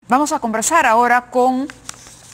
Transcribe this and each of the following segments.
Vamos a conversar ahora con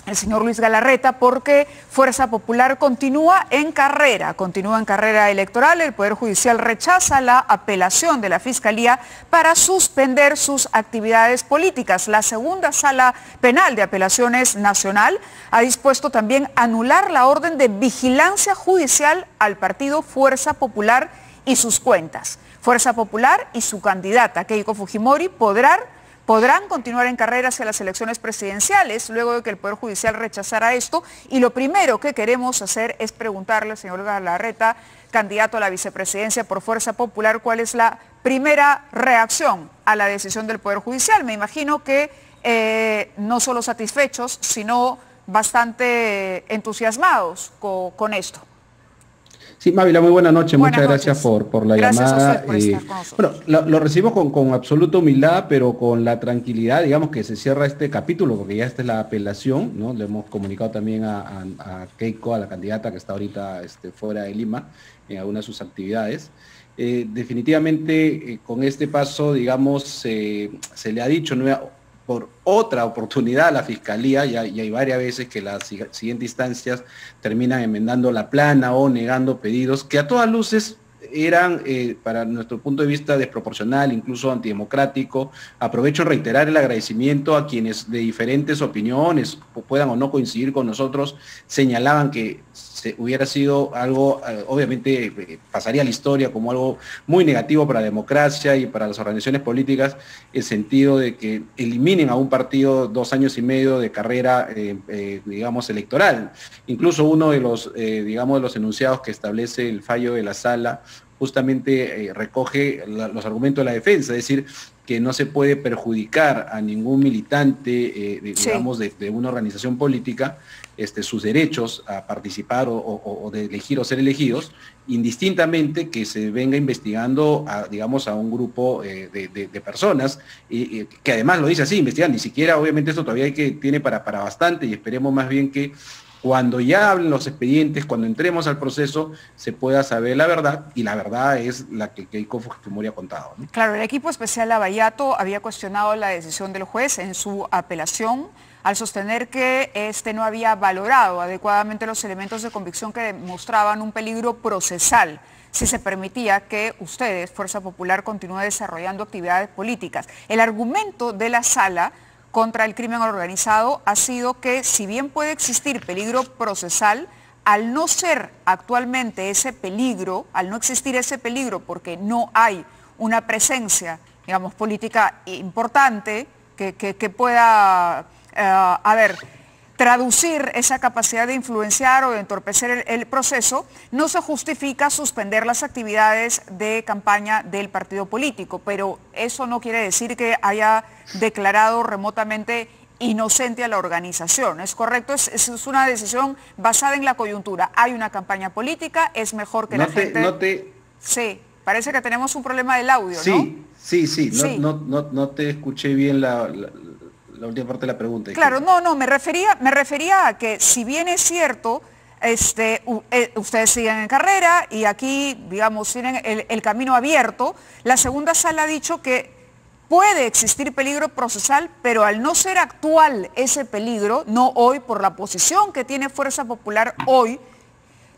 el señor Luis Galarreta porque Fuerza Popular continúa en carrera electoral. El Poder Judicial rechaza la apelación de la Fiscalía para suspender sus actividades políticas. La segunda Sala Penal de Apelaciones Nacional ha dispuesto también anular la orden de vigilancia judicial al partido Fuerza Popular y sus cuentas. Fuerza Popular y su candidata Keiko Fujimori podrán continuar en carrera hacia las elecciones presidenciales luego de que el Poder Judicial rechazara esto. Y lo primero que queremos hacer es preguntarle al señor Galarreta, candidato a la vicepresidencia por Fuerza Popular, cuál es la primera reacción a la decisión del Poder Judicial. Me imagino que no solo satisfechos, sino bastante entusiasmados con esto. Sí, Mávila, muy buena noche. Buenas Muchas noches. Gracias por la Gracias llamada. a usted por estar con nosotros. Bueno, lo recibimos con absoluta humildad, pero con la tranquilidad, digamos, que se cierra este capítulo, porque ya esta es la apelación, ¿no? Le hemos comunicado también a Keiko, a la candidata que está ahorita fuera de Lima, en algunas de sus actividades. Definitivamente, con este paso, digamos, se le ha dicho, ¿no?, por otra oportunidad a la Fiscalía, y hay varias veces que las siguientes instancias terminan enmendando la plana o negando pedidos que a todas luces eran, para nuestro punto de vista, desproporcional, incluso antidemocrático. Aprovecho en reiterar el agradecimiento a quienes de diferentes opiniones, puedan o no coincidir con nosotros, señalaban que hubiera sido algo, obviamente pasaría a la historia como algo muy negativo para la democracia y para las organizaciones políticas, el sentido de que eliminen a un partido 2 años y medio de carrera, digamos, electoral. Incluso uno de los, digamos, de los enunciados que establece el fallo de la sala justamente recoge los argumentos de la defensa, es decir, que no se puede perjudicar a ningún militante, digamos, de una organización política, sus derechos a participar o de elegir o ser elegidos, indistintamente que se venga investigando, digamos, a un grupo de personas, que además lo dice así, investigar, ni siquiera, obviamente esto todavía tiene para bastante, y esperemos más bien que cuando ya hablen los expedientes, cuando entremos al proceso, se pueda saber la verdad, y la verdad es la que Keiko Fujimori ha contado, ¿no? Claro, el equipo especial Lavallato había cuestionado la decisión del juez en su apelación al sostener que no había valorado adecuadamente los elementos de convicción que demostraban un peligro procesal si se permitía que ustedes, Fuerza Popular, continúe desarrollando actividades políticas. El argumento de la sala contra el crimen organizado ha sido que, si bien puede existir peligro procesal, al no ser actualmente ese peligro, al no existir ese peligro porque no hay una presencia, digamos, política importante que pueda, traducir esa capacidad de influenciar o de entorpecer el proceso, no se justifica suspender las actividades de campaña del partido político, pero eso no quiere decir que haya declarado remotamente inocente a la organización. ¿Es correcto? Es una decisión basada en la coyuntura. Hay una campaña política, es mejor que la gente... Sí, parece que tenemos un problema del audio, ¿no? Sí. No te escuché bien la última parte de la pregunta. Claro, me refería a que, si bien es cierto, ustedes siguen en carrera y aquí, digamos, tienen el camino abierto, la segunda sala ha dicho que puede existir peligro procesal, pero al no ser actual ese peligro, no hoy, por la posición que tiene Fuerza Popular hoy,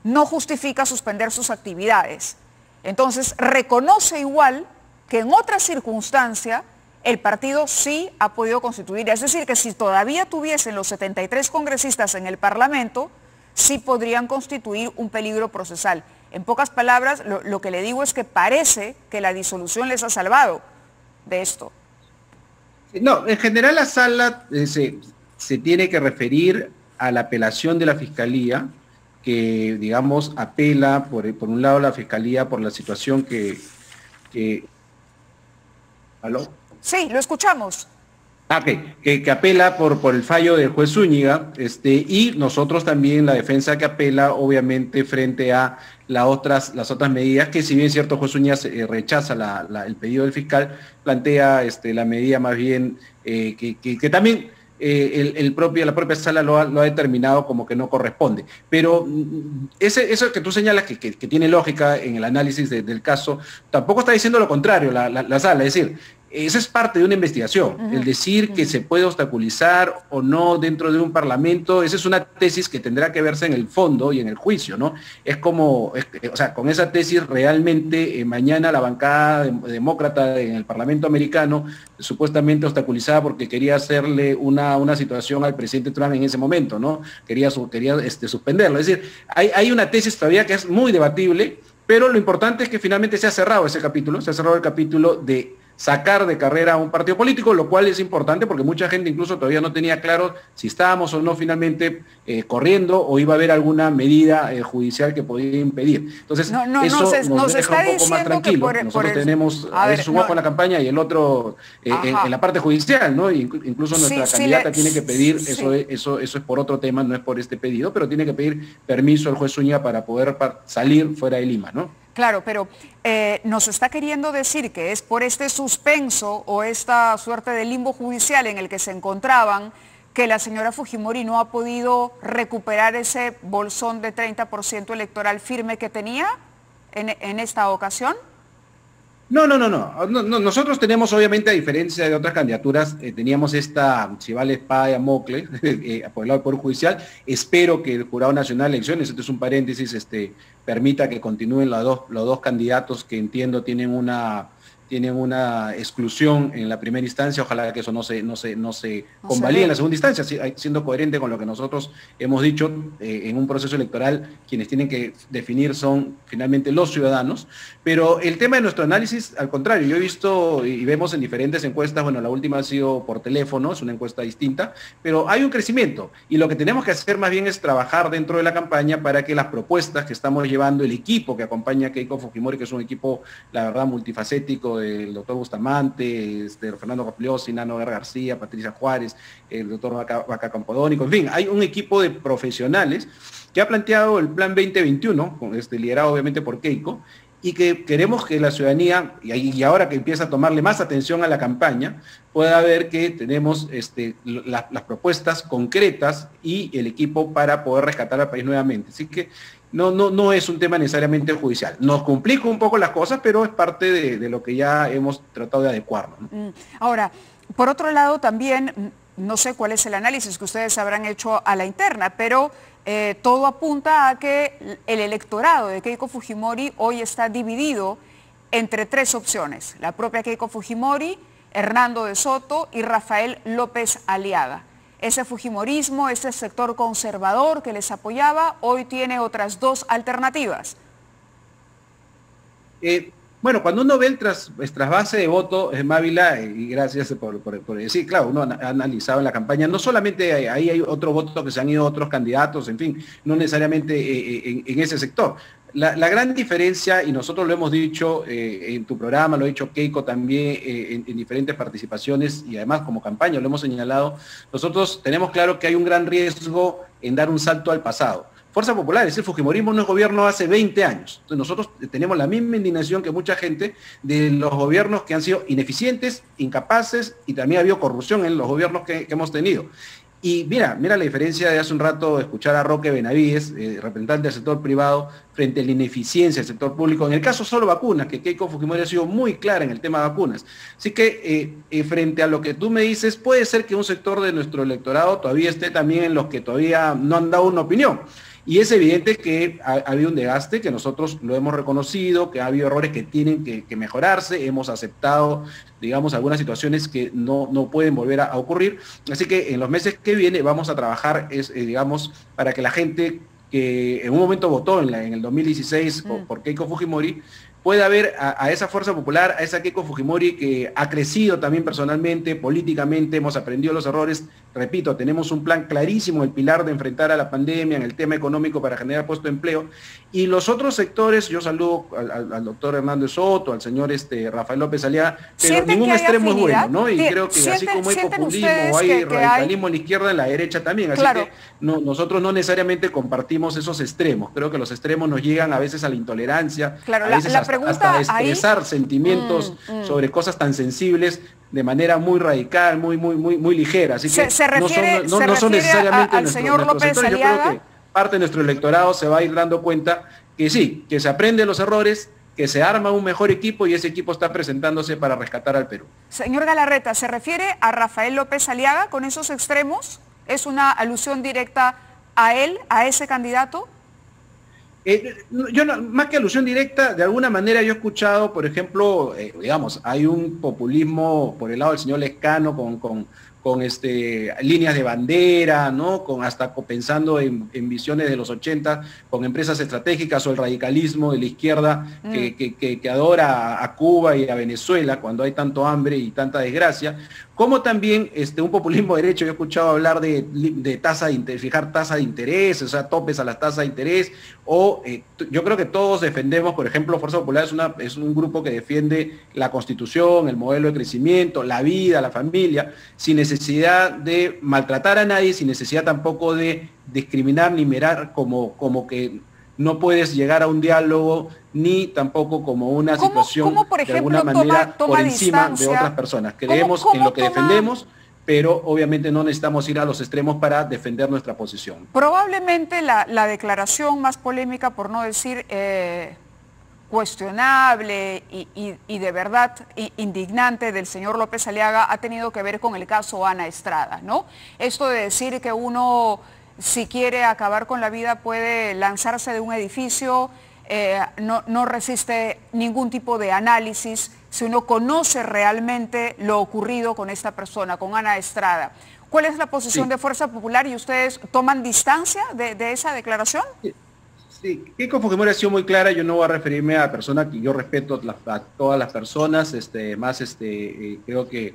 no justifica suspender sus actividades. Entonces, reconoce igual que en otra circunstancia el partido sí ha podido constituir. Es decir, que si todavía tuviesen los 73 congresistas en el Parlamento, sí podrían constituir un peligro procesal. En pocas palabras, lo que le digo es que parece que la disolución les ha salvado de esto. No, en general la sala se tiene que referir a la apelación de la Fiscalía, que, digamos, apela, por un lado, la Fiscalía por la situación que... ¿Aló? Sí, lo escuchamos. Que apela por el fallo del juez Zúñiga, y nosotros también, la defensa que apela, obviamente, frente a las otras medidas, que si bien es cierto, el juez Zúñiga rechaza el pedido del fiscal, plantea la medida más bien que también la propia sala lo ha determinado como que no corresponde. Pero eso que tú señalas que tiene lógica en el análisis del caso, tampoco está diciendo lo contrario la sala, es decir, esa es parte de una investigación. El decir que se puede obstaculizar o no dentro de un parlamento, esa es una tesis que tendrá que verse en el fondo y en el juicio, ¿no? Es como, o sea, con esa tesis realmente mañana la bancada demócrata en el Parlamento americano, supuestamente obstaculizada porque quería hacerle una situación al presidente Trump en ese momento, ¿no? Quería suspenderlo. Es decir, hay una tesis todavía que es muy debatible, pero lo importante es que finalmente se ha cerrado ese capítulo, se ha cerrado el capítulo de sacar de carrera a un partido político, lo cual es importante porque mucha gente incluso todavía no tenía claro si estábamos o no finalmente corriendo o iba a haber alguna medida judicial que podía impedir. Entonces, eso nos deja un poco más tranquilo. Nosotros tenemos a veces un ojo en la campaña y el otro en la parte judicial, ¿no? Incluso nuestra candidata tiene que pedir, eso es por otro tema, no es por este pedido, pero tiene que pedir permiso al juez Zúñiga para poder salir fuera de Lima, ¿no? Claro, pero nos está queriendo decir que es por este suspenso o esta suerte de limbo judicial en el que se encontraban que la señora Fujimori no ha podido recuperar ese bolsón de 30% electoral firme que tenía en esta ocasión. No. Nosotros tenemos, obviamente, a diferencia de otras candidaturas, teníamos esta, si vale espada de Damocles, por el lado del Poder Judicial. Espero que el Jurado Nacional de Elecciones, esto es un paréntesis, permita que continúen los dos candidatos que entiendo tienen una exclusión en la primera instancia. Ojalá que eso no se convalide en la segunda instancia, siendo coherente con lo que nosotros hemos dicho. En un proceso electoral quienes tienen que definir son finalmente los ciudadanos, pero el tema de nuestro análisis, al contrario, yo he visto y vemos en diferentes encuestas, bueno, la última ha sido por teléfono, es una encuesta distinta, pero hay un crecimiento y lo que tenemos que hacer más bien es trabajar dentro de la campaña para que las propuestas que estamos llevando, el equipo que acompaña a Keiko Fujimori, que es un equipo, la verdad, multifacético, el doctor Bustamante, Fernando Capliosi, Nano García, Patricia Juárez, el doctor Vaca Campodónico, en fin, hay un equipo de profesionales que ha planteado el plan 2021, liderado obviamente por Keiko, y que queremos que la ciudadanía, y ahora que empieza a tomarle más atención a la campaña, pueda ver que tenemos las propuestas concretas y el equipo para poder rescatar al país nuevamente. Así que no es un tema necesariamente judicial. Nos complica un poco las cosas, pero es parte de lo que ya hemos tratado de adecuarnos, ¿no? Ahora, por otro lado también, no sé cuál es el análisis que ustedes habrán hecho a la interna, pero todo apunta a que el electorado de Keiko Fujimori hoy está dividido entre tres opciones: la propia Keiko Fujimori, Hernando de Soto y Rafael López Aliaga. Ese fujimorismo, ese sector conservador que les apoyaba, hoy tiene otras dos alternativas. Bueno, cuando uno ve el trasvase de voto, Mávila, y gracias por decir, claro, uno ha analizado en la campaña, no solamente ahí hay otro voto que se han ido otros candidatos, en fin, no necesariamente en ese sector. La gran diferencia, y nosotros lo hemos dicho en tu programa, lo ha dicho Keiko también en diferentes participaciones y además como campaña lo hemos señalado, nosotros tenemos claro que hay un gran riesgo en dar un salto al pasado. Fuerza Popular, es decir, Fujimorismo no es gobierno hace 20 años. Entonces nosotros tenemos la misma indignación que mucha gente de los gobiernos que han sido ineficientes, incapaces, y también ha habido corrupción en los gobiernos que hemos tenido. Y mira la diferencia de hace un rato escuchar a Roque Benavides, representante del sector privado, frente a la ineficiencia del sector público. En el caso solo vacunas, que Keiko Fujimori ha sido muy clara en el tema de vacunas. Así que frente a lo que tú me dices, puede ser que un sector de nuestro electorado todavía esté también en los que todavía no han dado una opinión. Y es evidente que ha habido un desgaste, que nosotros lo hemos reconocido, que ha habido errores que tienen que mejorarse, hemos aceptado, digamos, algunas situaciones que no pueden volver a ocurrir. Así que en los meses que viene vamos a trabajar, digamos, para que la gente que en un momento votó en el 2016 por Keiko Fujimori, pueda ver a esa Fuerza Popular, a esa Keiko Fujimori que ha crecido también personalmente, políticamente, hemos aprendido los errores. Repito, tenemos un plan clarísimo, el pilar de enfrentar a la pandemia en el tema económico para generar puesto de empleo. Y los otros sectores, yo saludo al doctor Hernando Soto, al señor Rafael López Aliaga, pero ningún extremo es bueno, ¿no? Y creo que así como hay populismo, hay radicalismo en la izquierda, en la derecha también. Así que nosotros no necesariamente compartimos esos extremos. Creo que los extremos nos llegan a veces a la intolerancia, a veces hasta expresar sentimientos sobre cosas tan sensibles de manera muy radical, muy ligera. Así que no son necesariamente al señor López Aliaga. Yo creo que parte de nuestro electorado se va a ir dando cuenta que sí, que se aprende los errores, que se arma un mejor equipo y ese equipo está presentándose para rescatar al Perú. Señor Galarreta, ¿se refiere a Rafael López Aliaga con esos extremos? ¿Es una alusión directa a él, a ese candidato? Yo más que alusión directa, de alguna manera yo he escuchado, por ejemplo, digamos, hay un populismo por el lado del señor Lescano con líneas de bandera, ¿no? Pensando en visiones de los 80, con empresas estratégicas, o el radicalismo de la izquierda que adora a Cuba y a Venezuela cuando hay tanto hambre y tanta desgracia, como también un populismo de derecho. Yo he escuchado hablar de fijar tasa de interés, o sea, topes a las tasas de interés, yo creo que todos defendemos, por ejemplo, Fuerza Popular es un grupo que defiende la Constitución, el modelo de crecimiento, la vida, la familia, sin necesidad de maltratar a nadie, sin necesidad tampoco de discriminar ni mirar como que no puedes llegar a un diálogo, ni tampoco como una situación ¿cómo, por ejemplo, de alguna manera toma por encima distancia de otras personas. Creemos en lo que defendemos, pero obviamente no necesitamos ir a los extremos para defender nuestra posición. Probablemente la declaración más polémica, por no decir cuestionable y de verdad indignante del señor López Aliaga, ha tenido que ver con el caso Ana Estrada, ¿no? Esto de decir que uno, si quiere acabar con la vida, puede lanzarse de un edificio, no resiste ningún tipo de análisis si uno conoce realmente lo ocurrido con esta persona, con Ana Estrada. ¿Cuál es la posición de Fuerza Popular y ustedes toman distancia de esa declaración? Sí, Keiko Fujimori ha sido muy clara. Yo no voy a referirme a personas que yo respeto a todas las personas, creo que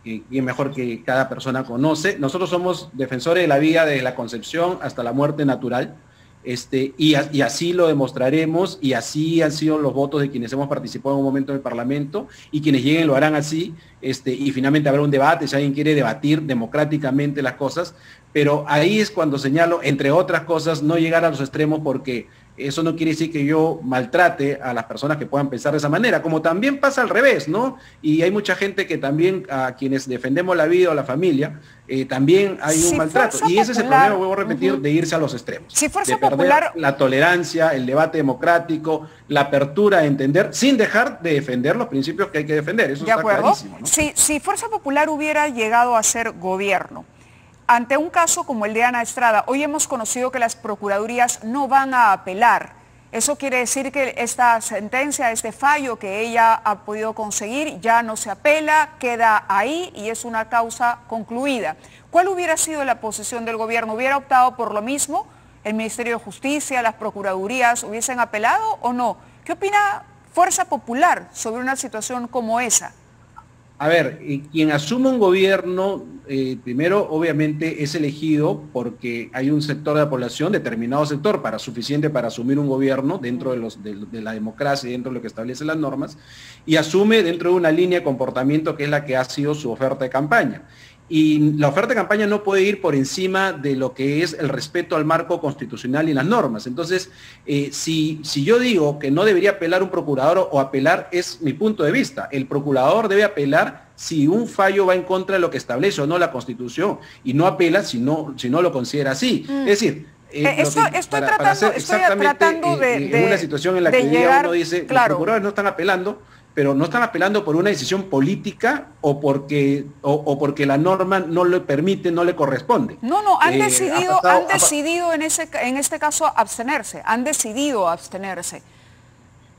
y mejor que cada persona conoce. Nosotros somos defensores de la vida desde la concepción hasta la muerte natural, y así lo demostraremos, y así han sido los votos de quienes hemos participado en un momento en el Parlamento, y quienes lleguen lo harán así, y finalmente habrá un debate si alguien quiere debatir democráticamente las cosas, pero ahí es cuando señalo, entre otras cosas, no llegar a los extremos, porque eso no quiere decir que yo maltrate a las personas que puedan pensar de esa manera, como también pasa al revés, ¿no? Y hay mucha gente que también, a quienes defendemos la vida o la familia, también hay un maltrato. Y ese es el problema, vuelvo a repetir, de irse a los extremos. Si Fuerza de perder Popular, la tolerancia, el debate democrático, la apertura a entender, sin dejar de defender los principios que hay que defender. Eso está clarísimo, ¿no? Si Fuerza Popular hubiera llegado a ser gobierno, ante un caso como el de Ana Estrada, hoy hemos conocido que las procuradurías no van a apelar. Eso quiere decir que esta sentencia, este fallo que ella ha podido conseguir, ya no se apela, queda ahí y es una causa concluida. ¿Cuál hubiera sido la posición del gobierno? ¿Hubiera optado por lo mismo? ¿El Ministerio de Justicia, las procuradurías hubiesen apelado o no? ¿Qué opina Fuerza Popular sobre una situación como esa? A ver, quien asume un gobierno, primero obviamente es elegido porque hay un sector de la población, determinado sector, suficiente para asumir un gobierno dentro de la democracia y dentro de lo que establecen las normas, y asume dentro de una línea de comportamiento que es la que ha sido su oferta de campaña. Y la oferta de campaña no puede ir por encima de lo que es el respeto al marco constitucional y las normas. Entonces, si yo digo que no debería apelar un procurador o apelar, es mi punto de vista. El procurador debe apelar si un fallo va en contra de lo que establece o no la Constitución, y no apela si no lo considera así. Es decir, estoy tratando de en una situación en la que llegar, uno dice, claro, los procuradores no están apelando, pero no están apelando por una decisión política o porque la norma no le permite, no le corresponde. No, han decidido en este caso abstenerse, han decidido abstenerse.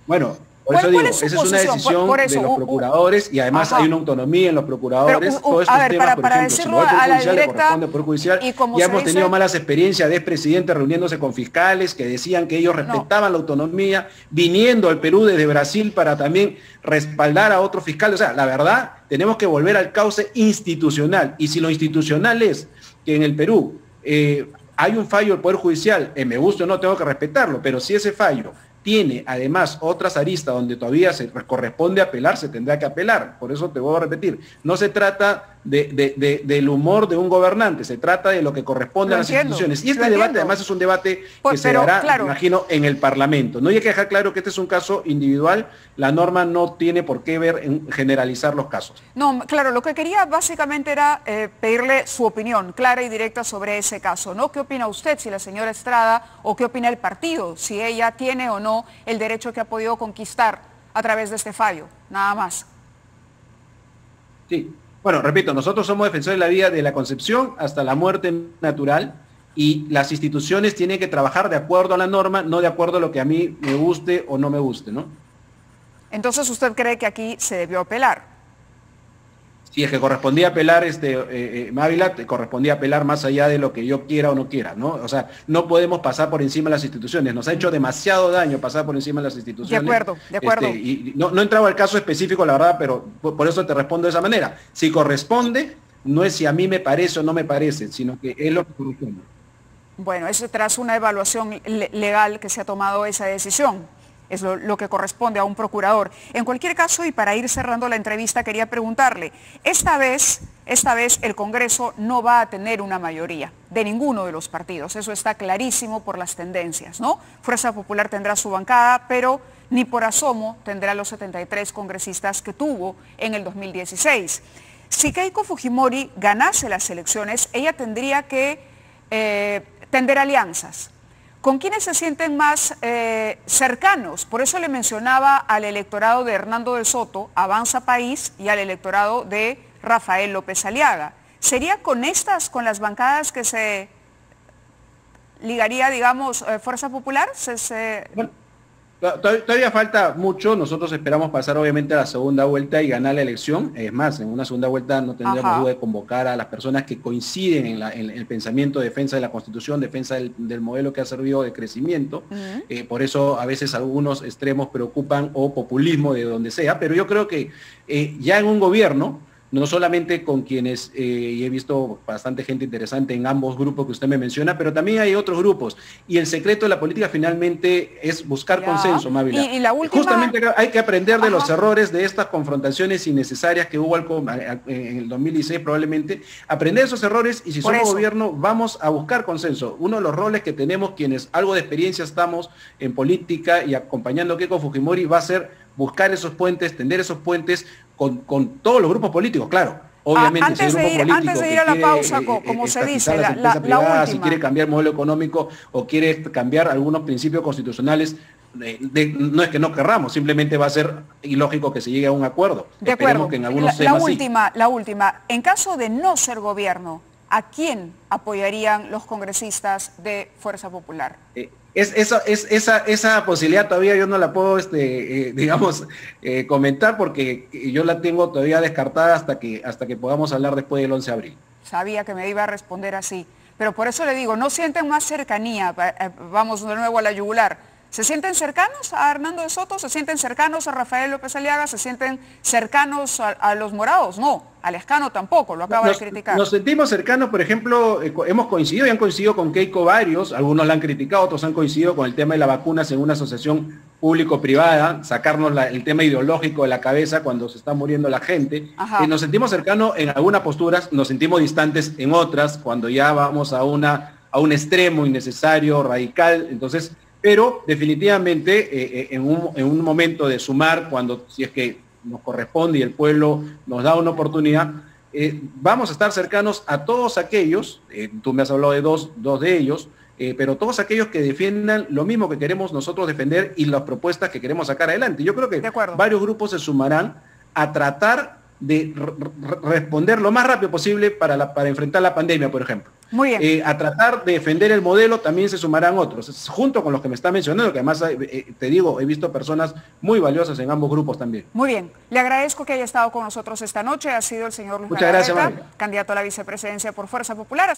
Bueno, por eso digo, esa es una decisión de los procuradores, y además hay una autonomía en los procuradores. Todos estos temas, por ejemplo, si lo va al Poder Judicial, le corresponde al Poder Judicial. Ya hemos tenido malas experiencias de expresidentes reuniéndose con fiscales que decían que ellos respetaban la autonomía, viniendo al Perú desde Brasil para también respaldar a otros fiscales. O sea, la verdad, tenemos que volver al cauce institucional. Y si lo institucional es que en el Perú hay un fallo del Poder Judicial, me gusta o no, tengo que respetarlo, pero si ese fallo tiene además otras aristas donde todavía se corresponde apelar, se tendrá que apelar. Por eso te voy a repetir, no se trata del humor de un gobernante, se trata de lo que corresponde a las instituciones. Y este debate además es un debate que se dará, claro, me imagino, en el Parlamento. No hay que dejar claro que este es un caso individual, la norma no tiene por qué ver en generalizar los casos. No, claro, lo que quería básicamente era pedirle su opinión clara y directa sobre ese caso, ¿no? ¿Qué opina usted, si la señora Estrada, o qué opina el partido, si ella tiene o no el derecho que ha podido conquistar a través de este fallo? Nada más. Sí, bueno, repito, nosotros somos defensores de la vida de la concepción hasta la muerte natural, y las instituciones tienen que trabajar de acuerdo a la norma, no de acuerdo a lo que a mí me guste o no me guste, ¿no? Entonces, ¿usted cree que aquí se debió apelar? Si es que correspondía apelar, Mávila, te correspondía apelar más allá de lo que yo quiera o no quiera, ¿no? O sea, no podemos pasar por encima de las instituciones. Nos ha hecho demasiado daño pasar por encima de las instituciones. De acuerdo, de acuerdo. Y no he entrado al caso específico, la verdad, pero por eso te respondo de esa manera. Si corresponde, no es si a mí me parece o no me parece, sino que es lo que corresponde. Bueno, eso tras una evaluación legal que se ha tomado esa decisión. Es lo que corresponde a un procurador. En cualquier caso, y para ir cerrando la entrevista, quería preguntarle, esta vez el Congreso no va a tener una mayoría de ninguno de los partidos. Eso está clarísimo por las tendencias, ¿no? Fuerza Popular tendrá su bancada, pero ni por asomo tendrá los 73 congresistas que tuvo en el 2016. Si Keiko Fujimori ganase las elecciones, ella tendría que tender alianzas. ¿Con quiénes se sienten más cercanos? Por eso le mencionaba al electorado de Hernando de Soto, Avanza País, y al electorado de Rafael López Aliaga. ¿Sería con las bancadas que se ligaría, digamos, Fuerza Popular? Bueno, todavía falta mucho. Nosotros esperamos pasar obviamente a la segunda vuelta y ganar la elección. Es más, en una segunda vuelta no tendremos duda de convocar a las personas que coinciden en el pensamiento de defensa de la Constitución, defensa del modelo que ha servido de crecimiento. Por eso a veces algunos extremos preocupan, o populismo de donde sea, pero yo creo que ya en un gobierno, no solamente con quienes, y he visto bastante gente interesante en ambos grupos que usted me menciona, pero también hay otros grupos. Y el secreto de la política finalmente es buscar consenso, Mávila. Y la última... Justamente hay que aprender de los errores de estas confrontaciones innecesarias que hubo en el 2016 probablemente. Aprender esos errores, y si somos gobierno vamos a buscar consenso. Uno de los roles que tenemos quienes algo de experiencia estamos en política y acompañando a Keiko Fujimori va a ser buscar esos puentes, tender esos puentes con todos los grupos políticos, claro. Obviamente, antes de ir a la pausa, como se dice, la última. Si quiere cambiar el modelo económico o quiere cambiar algunos principios constitucionales, no es que no querramos, simplemente va a ser ilógico que se llegue a un acuerdo. De acuerdo. Que en algunos temas la última. En caso de no ser gobierno, ¿a quién apoyarían los congresistas de Fuerza Popular? Esa posibilidad todavía yo no la puedo, comentar, porque yo la tengo todavía descartada hasta que podamos hablar después del 11 de abril. Sabía que me iba a responder así, pero por eso le digo, ¿no sienten más cercanía? Vamos de nuevo a la yugular. ¿Se sienten cercanos a Hernando de Soto? ¿Se sienten cercanos a Rafael López Aliaga? ¿Se sienten cercanos a los morados? No, a Lescano tampoco, lo acaba de criticar. Nos sentimos cercanos, por ejemplo, hemos coincidido y han coincidido con Keiko varios, algunos la han criticado, otros han coincidido con el tema de las vacunas en una asociación público-privada, sacarnos el tema ideológico de la cabeza cuando se está muriendo la gente. Nos sentimos cercanos en algunas posturas, nos sentimos distantes en otras, cuando ya vamos a un extremo innecesario, radical. Entonces, pero definitivamente en un momento de sumar, si es que nos corresponde y el pueblo nos da una oportunidad, vamos a estar cercanos a todos aquellos, tú me has hablado de dos de ellos, pero todos aquellos que defiendan lo mismo que queremos nosotros defender y las propuestas que queremos sacar adelante. Yo creo que varios grupos se sumarán a tratar de responder lo más rápido posible para enfrentar la pandemia, por ejemplo. Muy bien. A tratar de defender el modelo también se sumarán otros, junto con los que me está mencionando, que además, te digo, he visto personas muy valiosas en ambos grupos también. Muy bien. Le agradezco que haya estado con nosotros esta noche. Ha sido el señor Luis Galarreta, candidato a la vicepresidencia por Fuerza Popular.